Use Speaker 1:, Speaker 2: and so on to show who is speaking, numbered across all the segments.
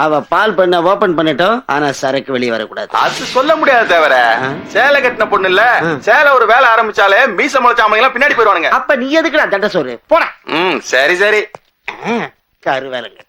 Speaker 1: அவ பால் பண்ண ஓபன் பண்ணிட்டோம், ஆனா சரக்கு வெளியே வரக்கூடாது.
Speaker 2: அது சொல்ல முடியாது தவிர, சேலை கட்டின பொண்ணு இல்ல, சேலை ஒரு வேலை ஆரம்பிச்சாலே மீச முளைச்சாமங்க எல்லாம் பின்னாடி போயிடுவானுங்க.
Speaker 1: அப்ப நீ எதுக்குடா தண்ட சோறு போட.
Speaker 2: சரி சரி.
Speaker 1: கரு வேலைங்க.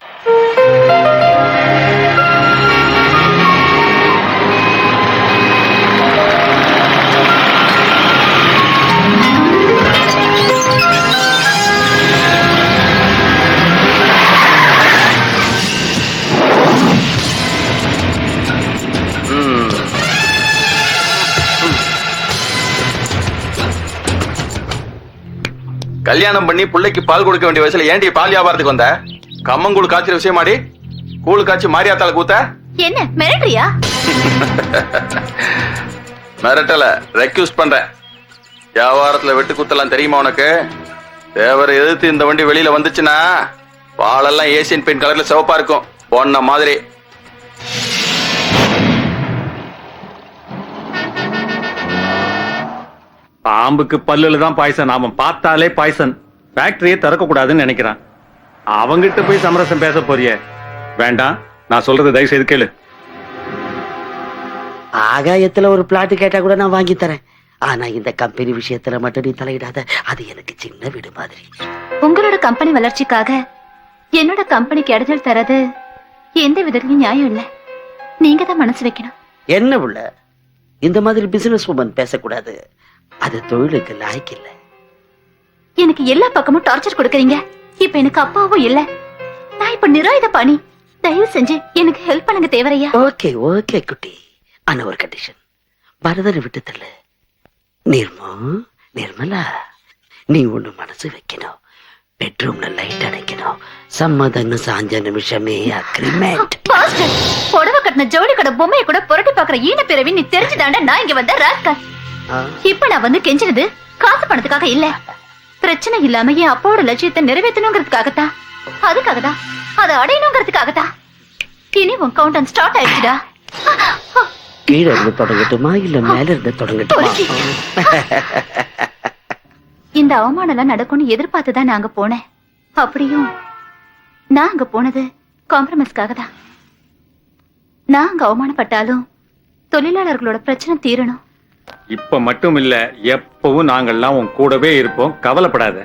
Speaker 2: கல்யாணம் பண்ணி பிள்ளைக்கு பால் கொடுக்க வேண்டிய வயசுல ஏன்டி பால் வியாபாரத்துக்கு வந்த? கம்மங்கூழ் காய்ச்சற விஷயமாடி கூழ் காய்ச்சி மாரியாத்தால கூத்த.
Speaker 3: என்ன மிரட்டறியா?
Speaker 2: மிரட்டல, ரெக்யூஸ் பண்றேன். வியாபாரத்துல வெட்டு குத்தலாம் தெரியுமா உனக்கு? தேவரை எதிர்த்து இந்த வண்டி வெளியில வந்துச்சுன்னா பாலெல்லாம் ஏசியன் பெயிண்ட் கலர்ல சிவப்பா இருக்கும், பொண்ண மாதிரி.
Speaker 4: பாம்புக்கு பல்லுல தான் பாய்சன், அவன் பார்த்தாலே பாய்சன். ஃபேக்டரியை திறக்க கூடாதுன்னு நினைக்கிறான். அவங்கிட்ட போய் சமரசம் பேச போறியே? வேண்டாம், நான் சொல்றது தயவு செய்து கேளு.
Speaker 1: ஆகாயத்துல ஒரு பிளாட் கேட்டா கூட நான் வாங்கி தரேன். ஆனா இந்த கம்பெனி விஷயத்துல மட்டும் நீ தலையிடாத. அது எனக்கு சின்ன வீடு மாதிரி.
Speaker 3: உங்களோட கம்பெனி வளர்ச்சிக்காக என்னோட கம்பெனிக்கு இடைஞ்சல் தரது எந்த விதத்திலும் நியாயம் இல்ல. நீங்க தான் மனசு வைக்கணும்.
Speaker 1: என்ன உள்ள இந்த மாதிரி பிசினஸ் உமன் பேசக்கூடாது. அது தொழிலுக்கு லாய்க்கு இல்ல.
Speaker 3: எனக்கு எல்லா பக்கமும் டார்ச்சர் கொடுக்கறீங்க. இப்ப எனக்கு அப்பாவும் இல்ல. நான் இப்ப நிராயுத பாணி. தயவு செஞ்சு எனக்கு ஹெல்ப் பண்ணுங்க தேவரையா.
Speaker 1: ஓகே ஓகே குட்டி, ஆனா ஒரு கண்டிஷன். பரதனை விட்டு தள்ளு. நிர்மலா, நீ ஒண்ணு மனசு வைக்கணும். பெட்ரூம்ல லைட் அணைக்கணும். சம்மதன்னு சாஞ்ச நிமிஷமே அக்ரிமெண்ட்.
Speaker 3: புடவை கட்டின ஜவுளி கடை பொம்மையை கூட புரட்டி பாக்குற ஈன பிறவி நீ தெரிஞ்சுதாண்டா நான் இங்க வந்த ராஸ்கல். இப்ப நான் வந்து கெஞ்சினது காசு பணத்துக்காக இல்ல. பிரச்சனை இல்லாம என் அப்பாவோட லட்சியத்தை நிறைவேற்றணுங்கிறதுக்காகத்தான். அதுக்காகதான், அதை அடையணுங்கிறதுக்காகத்தான். இனி உன் கவுண்டன் ஸ்டார்ட் ஆயிடுச்சுடா.
Speaker 1: கீழே இருந்து தொடங்கட்டுமா இல்ல மேல இருந்து தொடங்கட்டுமா?
Speaker 3: இந்த அவமானம் எல்லாம் நடக்கும்னு எதிர்பார்த்துதான் நாங்க போனேன். அப்படியும் நான் அங்க போனது காம்ப்ரமைஸ்க்காக தான். நான் அங்க அவமானப்பட்டாலும் தொழிலாளர்களோட பிரச்சனை தீரணும்.
Speaker 4: இப்ப மட்டும் இல்ல, எப்பவும் நாங்கள்லாம் உன் கூடவே இருப்போம், கவலைப்படாத.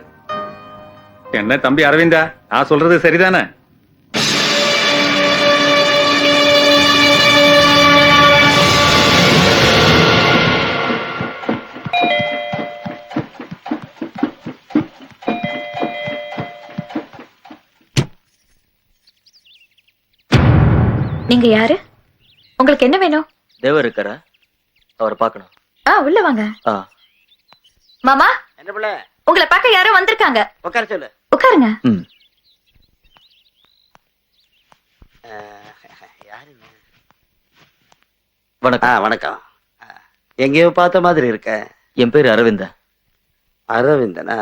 Speaker 4: என்ன தம்பி அரவிந்தா, நான் சொல்றது சரிதானே?
Speaker 3: நீங்க யாரு? உங்களுக்கு என்ன வேணும்?
Speaker 5: தேவர் இருக்காரா? அவரை பார்க்கணும்.
Speaker 3: உள்ள வாங்க. மாமா,
Speaker 1: என்ன பிள்ளை?
Speaker 3: உங்களை பார்க்க யாரோ வந்திருக்காங்க.
Speaker 1: உட்கார சொல்லு.
Speaker 3: உட்காருங்க.
Speaker 5: வணக்கம்.
Speaker 1: வணக்கம். எங்கேயோ பார்த்த மாதிரி இருக்க.
Speaker 5: என் பேரு அரவிந்தன்.
Speaker 1: அரவிந்தனா?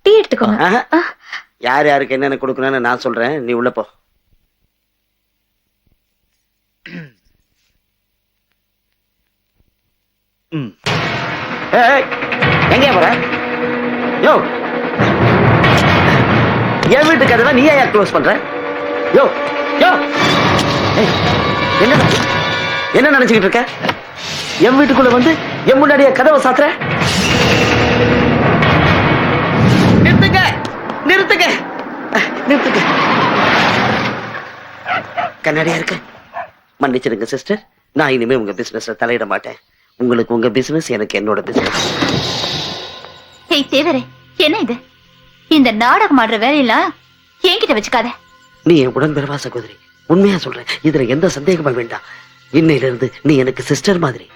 Speaker 3: டீ எடுத்துக்கோங்க.
Speaker 1: யார் யாருக்கு என்னென்ன கொடுக்கணும்னு நான் சொல்றேன், நீ உள்ள போ. எங்க போற? யோ, என் வீட்டு கதவை நீ ஏன் க்ளோஸ் பண்ற? யோ யோ, என்ன நினைச்சுக்கிட்டு இருக்க? என் வீட்டுக்குள்ள வந்து என் முன்னாடியே கதவை சாத்துற? நிறுத்துங்க நிறுத்துங்க நிறுத்துங்க. கண்ணாடியா இருக்கு. மன்னிச்சிடுங்க சிஸ்டர், நான் இனிமே உங்க பிசினஸ்ல தலையிட மாட்டேன். உங்களுக்கு உங்க பிசினஸ், எனக்கு என்னோட பிசினஸ்.
Speaker 3: ஏய் தேவரே, என்ன இது? இந்த நாடகம் ஆடுற வேலையெல்லாம் என்கிட்ட வச்சுக்காத.
Speaker 1: நீ என் உடன்பிறவா சகோதரி, உண்மையா சொல்றேன். இதுல எந்த சந்தேகமும் வேண்டாம். இன்னையில இருந்து நீ எனக்கு சிஸ்டர் மாதிரி.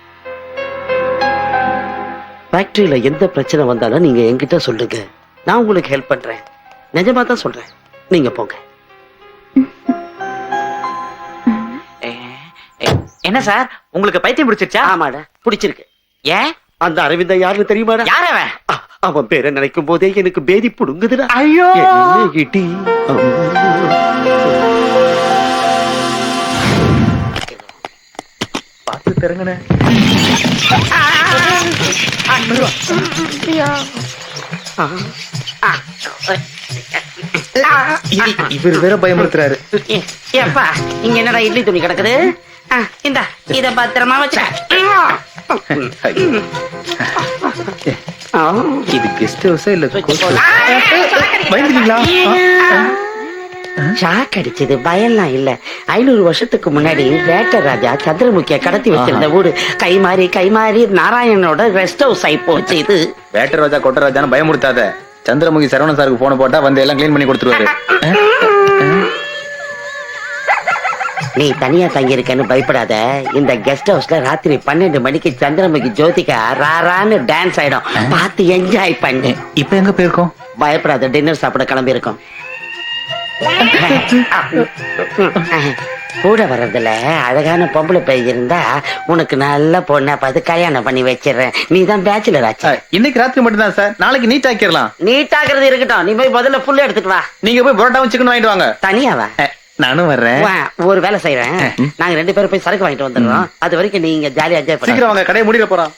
Speaker 1: ஃபேக்டரியில எந்த பிரச்சனை வந்தாலும் நீங்க என்கிட்ட சொல்லுங்க, நான் உங்களுக்கு ஹெல்ப் பண்றேன். நிஜமா தான் சொல்றேன். நீங்க போங்க.
Speaker 5: என்ன சார், உங்களுக்கு பைத்தியம் பிடிச்சிருச்சா?
Speaker 1: ஆமாடா, பிடிச்சிருக்கு.
Speaker 5: ஏன்?
Speaker 1: அந்த அரவிந்தா யாருன்னு தெரியுமாடா?
Speaker 5: யார் அவன்?
Speaker 1: அவன் பேரை நினைக்கும் போதே எனக்கு பேதி புடுங்குதுடா.
Speaker 5: ஐயோ,
Speaker 1: இடி.
Speaker 5: பார்த்து தருங்கண்ணே. இவர் வேற பயமுறுத்துறாரு.
Speaker 1: ஏப்பா இங்க என்னடா இட்லி துணி கிடக்குது? இந்த இத பத்திரமா வச்சு.
Speaker 5: இது கெஸ்ட் ஹவுஸா இல்ல பயந்துட்டீங்களா?
Speaker 1: ஷாக் அடிச்சது பயம்லாம் இல்ல. 500 வருஷத்துக்கு முன்னாடி வேட்டர் ராஜா சந்திரமுகிய கடத்தி வச்சிருந்த ஊரு கை மாறி நாராயணனோட ரெஸ்ட் ஹவுஸ் ஆயி போச்சு. இது
Speaker 5: வேட்டர் ராஜா கொட்ட ராஜான்னு பயமுறுத்தாத. சந்திரமுகி சரவணன் சாருக்கு போன போட்டா வந்து எல்லாம் கிளீன் பண்ணி கொடுத்துருவாரு.
Speaker 1: நீ தனியா தங்கி இருக்கன்னு பயப்படாத. இந்த கெஸ்ட் ஹவுஸ்ல ராத்திரி 12 மணிக்கு சந்திரமுகி ஜோதிகா ராரான்னு டான்ஸ் ஆயிடும். பார்த்து என்ஜாய் பண்ணு.
Speaker 5: இப்ப எங்க போயிருக்கோம்?
Speaker 1: பயப்படாத, டின்னர் சாப்பிட கிளம்பி இருக்கோம். கூட வர்றதுல அழகான பொம்பளை பையன் இருந்தா உனக்கு நல்ல பொண்ணா பார்த்து கல்யாணம் பண்ணி வச்சிடறேன். நீ தான் பேச்சுலர் ஆச்சு.
Speaker 5: இன்னைக்கு ராத்திரி மட்டும் தான் சார். நாளைக்கு நீட் ஆக்கிடலாம்.
Speaker 1: நீட்டாக்குறது இருக்கட்டும், நீ போய் முதல்ல புல்ல எடுத்துட்டு வா.
Speaker 5: நீங்க போய் புரோட்டாவும் சிக்கன் வாங்கிட்டு வாங்க.
Speaker 1: தனியாவா?
Speaker 5: நானும் வர்றேன்.
Speaker 1: ஒரு வேலை செய்யறேன். நாங்க 2 பேரும் போய் சரக்கு வாங்கிட்டு வந்துடுறோம். அது வரைக்கும் நீங்க ஜாலியா என்ஜாய் பண்ணி
Speaker 5: சீக்கிரம் வாங்க, கடையை முடிக்க போறோம்.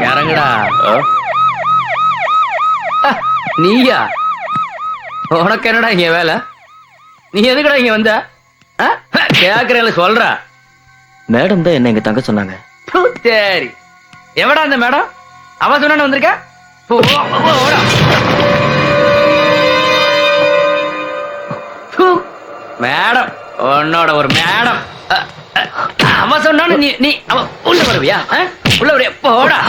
Speaker 6: இறங்குடா. நீயா? உனக்கு என்னடா இங்க வேலை? நீ எதுக்குடா இங்க வந்த? கேக்குறேன் சொல்ற.
Speaker 5: மேடம் தான் என்ன இங்க தங்க சொன்னாங்க.
Speaker 6: சரி, எவடா அந்த மேடம்? அவ சொன்ன வந்திருக்க. மேடம், உன்னோட ஒரு மேடம். அவ சொன்னாலும் நீ அவ உள்ள வருவியா? உள்ள வருவியா? போடா.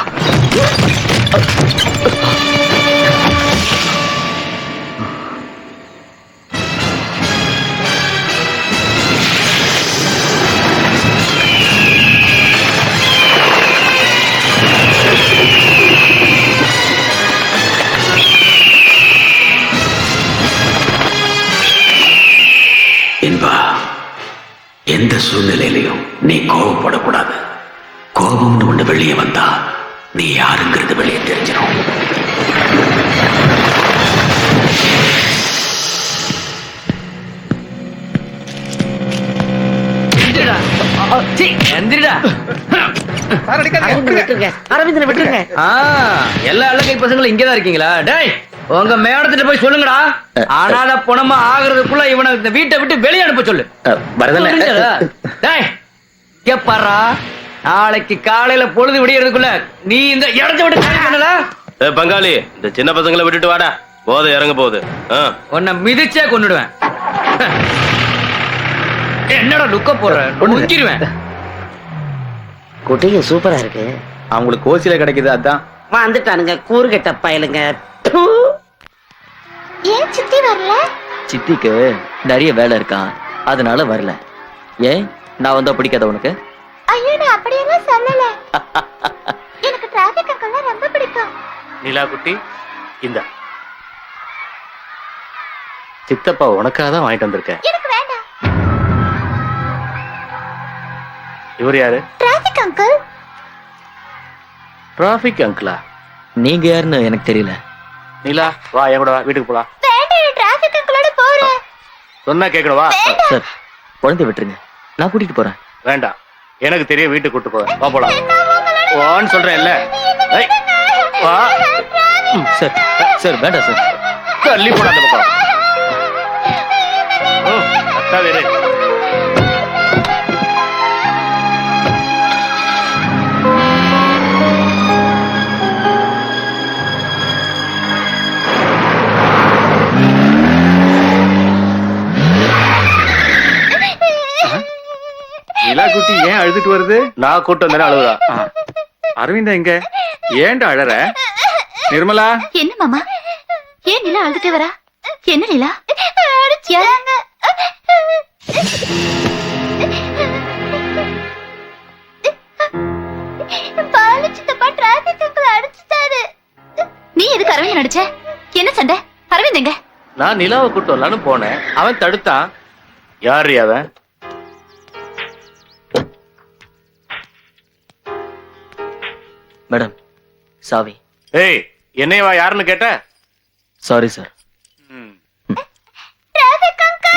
Speaker 7: என்பா, எந்த சூழ்நிலையிலையும் நீ கோபப்படக்கூடாது. கோபம்னு ஒண்ணு வெளியே வந்தா நீ யாருங்கிறது வெளியே தெரிஞ்சிடும்.
Speaker 1: அரவிந்தனை விட்டுருங்க.
Speaker 6: எல்லா இலக்கை பசங்களும் இங்கதான் இருக்கீங்களா? டேய், உங்க மேடத்திட்ட போய் சொல்லுங்கடா. ஆனால பணமா ஆகுறதுக்குள்ள இவனை இந்த வீட்டை விட்டு வெளியே அனுப்ப சொல்லு. டேய், கேப்பாரா, நாளைக்கு காலையில பொழுது விடியறதுக்குள்ள நீ இந்த இடத்தை விட்டு காலி பண்ணல.
Speaker 2: பங்காளி, இந்த சின்ன பசங்களை விட்டுட்டு வாடா, போதை இறங்க போகுது.
Speaker 6: உன்னை மிதிச்சே கொன்னுடுவேன். என்னடா லுக்க போற? முடிஞ்சிருவேன்.
Speaker 1: குட்டிங்க சூப்பரா இருக்கு.
Speaker 5: அவங்களுக்கு கோசில கிடைக்குது, அதான்
Speaker 1: வந்துட்டானுங்க கூறுகட்ட பயலுங்க.
Speaker 3: ஏன் சித்தி வரல?
Speaker 5: சித்திக்கு நிறைய வேலை இருக்கான், அதனால வரல. ஏன் நான் வந்தா பிடிக்காத உனக்கு?
Speaker 3: ஐயோ, நான் அப்படியெல்லாம் சொல்லல. எனக்கு டிராபிக் அங்கெல்லாம் ரொம்ப பிடிக்கும்.
Speaker 4: நிலா குட்டி, இந்த சித்தப்பா உனக்காக தான் வாங்கிட்டு வந்திருக்கேன்.
Speaker 3: எனக்கு வேண்டாம்.
Speaker 4: இவர் யாரு?
Speaker 3: Traffic uncle.
Speaker 4: டிராபிக் அங்கிளா?
Speaker 5: நீங்க யாருன்னு எனக்கு தெரியல.
Speaker 4: நிலா, வா என் கூட வா, வீட்டுக்கு போலாம்.
Speaker 3: வேண்டாம், டிராபிக் அங்கிளோட போறேன்.
Speaker 4: சொன்னா கேட்கணும், வா.
Speaker 5: சார், குழந்தை விட்டுருங்க, நான் கூட்டிட்டு போறேன்.
Speaker 4: வேண்டாம், எனக்கு தெரியும், வீட்டுக்கு கூட்டு போறேன். வா போலாம். வான்னு சொல்றேன் இல்ல. வா.
Speaker 5: சார் சார், வேண்டாம் சார்.
Speaker 4: தள்ளி போட அந்த பக்கம். அக்கா வேறு. நிலா குட்டி ஏன் அழுதுட்டு வருது? நான் கூட்டு வந்தேன், அழுகுறா. அரவிந்தா எங்க? ஏன்டா அழற? நிர்மலா.
Speaker 3: என்ன மாமா, ஏன் நிலா அழுதுட்டு வரா? என்ன நிலா? அடிச்சாங்க. பாலு சித்தப்பா டிராபிக் அங்கிள் அடிச்சிட்டாரு. நீ எதுக்கு அரவிந்த் நடிச்ச? என்ன சண்டை? அரவிந்த் எங்க?
Speaker 6: நான் நிலாவை கூட்டு வரலான்னு போனேன், அவன் தடுத்தான். யாரு அவன்?
Speaker 5: மேடம் சாவி.
Speaker 6: ஏய், என்னையவா யாருன்னு கேட்ட?
Speaker 5: Sorry sir.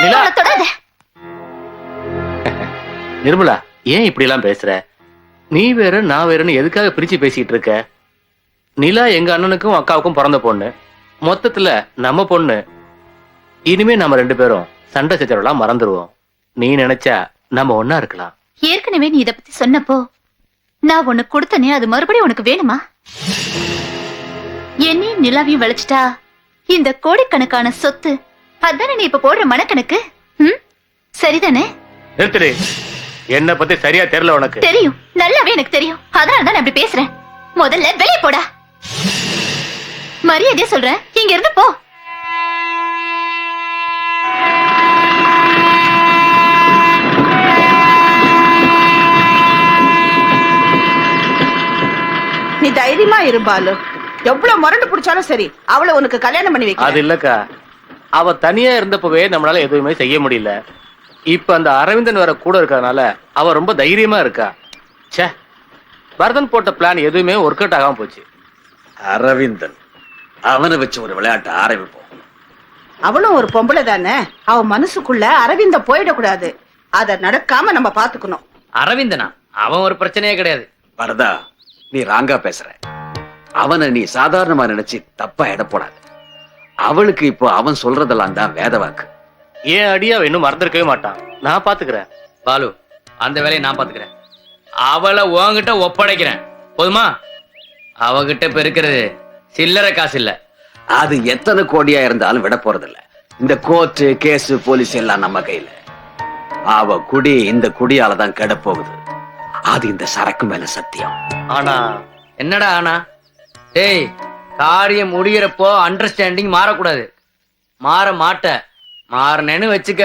Speaker 6: நிலா,
Speaker 3: அவளை தொடாத.
Speaker 6: நிர்மலா, ஏன் இப்படி எல்லாம் பேசுற? நீ வேற நான் வேறன்னு எதுக்காக பிரிச்சு பேசிட்டு இருக்க? நிலா எங்க அண்ணனுக்கும் அக்காவுக்கும் பிறந்த பொண்ணு, மொத்தத்துல நம்ம பொண்ணு. இனிமே நம்ம 2 பேரும் சண்டை சச்சரவெல்லாம் மறந்துடுவோம். நீ நினைச்சா நம்ம ஒன்னா இருக்கலாம்.
Speaker 3: ஏற்கனவே நீ இத பத்தி சொன்னப்போ நான் உனக்கு கொடுத்தனே, அது மறுபடியும் உனக்கு வேணுமா? என்னையும் நிலாவையும் விளைச்சிட்டா இந்த கோடிக்கணக்கான சொத்து, அதானே நீ இப்ப போடுற மனக்கணக்கு? சரிதானே?
Speaker 6: நிறுத்துடு. என்ன பத்தி சரியா தெரியல உனக்கு.
Speaker 3: தெரியும், நல்லாவே எனக்கு தெரியும். அதனால தான் அப்படி பேசுறேன். முதல்ல வெளியே போடா. மரியாதையா சொல்றேன், இங்க இருந்து போ.
Speaker 8: நீ தைரியமா இரு பாலு. எவ்வளவு முரண்டு பிடிச்சாலும் சரி, அவளை உனக்கு கல்யாணம் பண்ணி வைக்க.
Speaker 6: அது இல்லக்கா, அவ தனியா இருந்தப்பவே நம்மளால எதுவுமே செய்ய முடியல. இப்ப அந்த அரவிந்தன் வேற கூட இருக்கறனால அவ ரொம்ப தைரியமா இருக்கா. ச்சே, பரதன் போட்ட பிளான் எதுவுமே ஒர்க் அவுட் ஆகாம போச்சு.
Speaker 7: அரவிந்தன், அவனை வச்சு ஒரு விளையாட்டு ஆரம்பிப்போம்.
Speaker 8: அவளும் ஒரு பொம்பளை தானே, அவ மனசுக்குள்ள அரவிந்த போயிடக்கூடாது. அத நடக்காம நம்ம பாத்துக்கணும்.
Speaker 6: அரவிந்தனா? அவன் ஒரு பிரச்சனையே கிடையாது.
Speaker 7: வரதா, நீ ராங்கா பேசுற. அவனை நீ சாதாரணமா நினைச்சு தப்பா எடை போடாது. அவளுக்கு இப்போ அவன் சொல்றதெல்லாம் தான் வேத வாக்கு.
Speaker 6: ஏன் அடியா இன்னும் மறந்துருக்கவே மாட்டான். நான் பாத்துக்கிறேன் பாலு, அந்த வேலையை நான் பாத்துக்கிறேன். அவளை உன்கிட்ட ஒப்படைக்கிறேன், போதுமா? அவகிட்ட இப்ப இருக்கிறது சில்லறை காசு இல்ல.
Speaker 7: அது எத்தனை கோடியா இருந்தாலும் விட போறதில்ல. இந்த கோர்ட்டு கேஸ் போலீஸ் எல்லாம் நம்ம கையில. அவ குடி இந்த குடியால தான் கெட போகுது. அது இந்த சரக்கு மேல சத்தியம்.
Speaker 6: ஆனா என்னடா ஆனா? டேய், காரியம் முடிகிறப்போ அண்டர்ஸ்டாண்டிங் மாறக்கூடாது. மாற மாட்ட. மாறனேன்னு வச்சுக்க.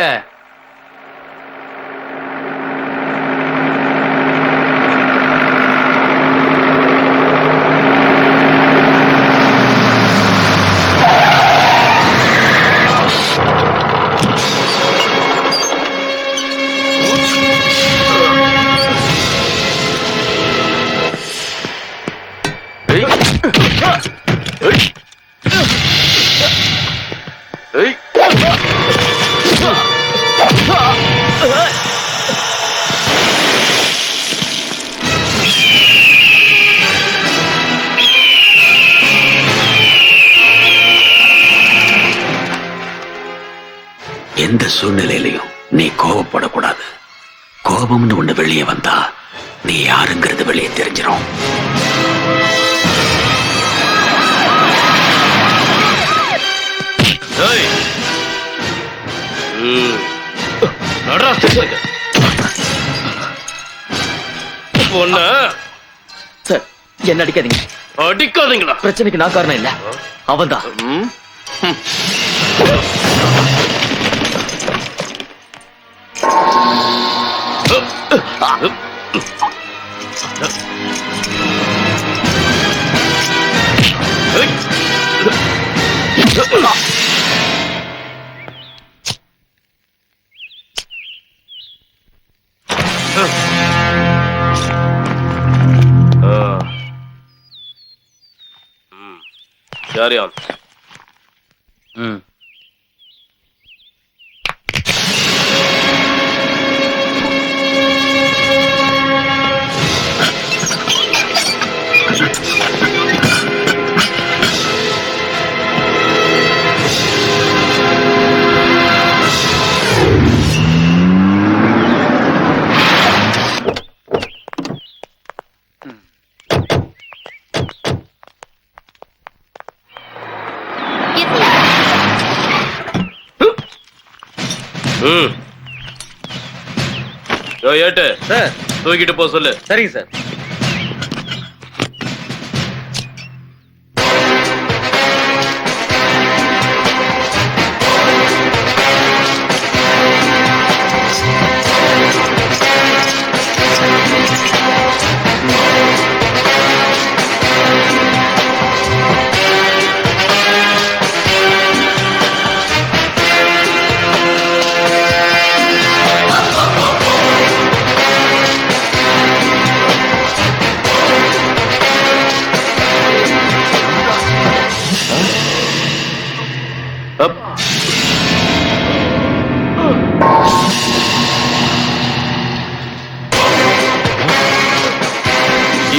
Speaker 7: எந்த சூழ்நிலையிலையும் நீ கோபப்படக்கூடாது. கோபம்னு ஒண்ணு வெளியே வந்தா நீ யாருங்கிறது வெளியே தெரிஞ்சிடும்.
Speaker 5: சார், என்ன அடிக்காதீங்க.
Speaker 6: அடிக்காதீங்களா?
Speaker 5: பிரச்சனைக்கு நான் காரணம் இல்ல, அவன்தான்.
Speaker 6: Carry on. ஏட்டு தூக்கிட்டு போ சொல்லு.
Speaker 5: சரிங்க சார்.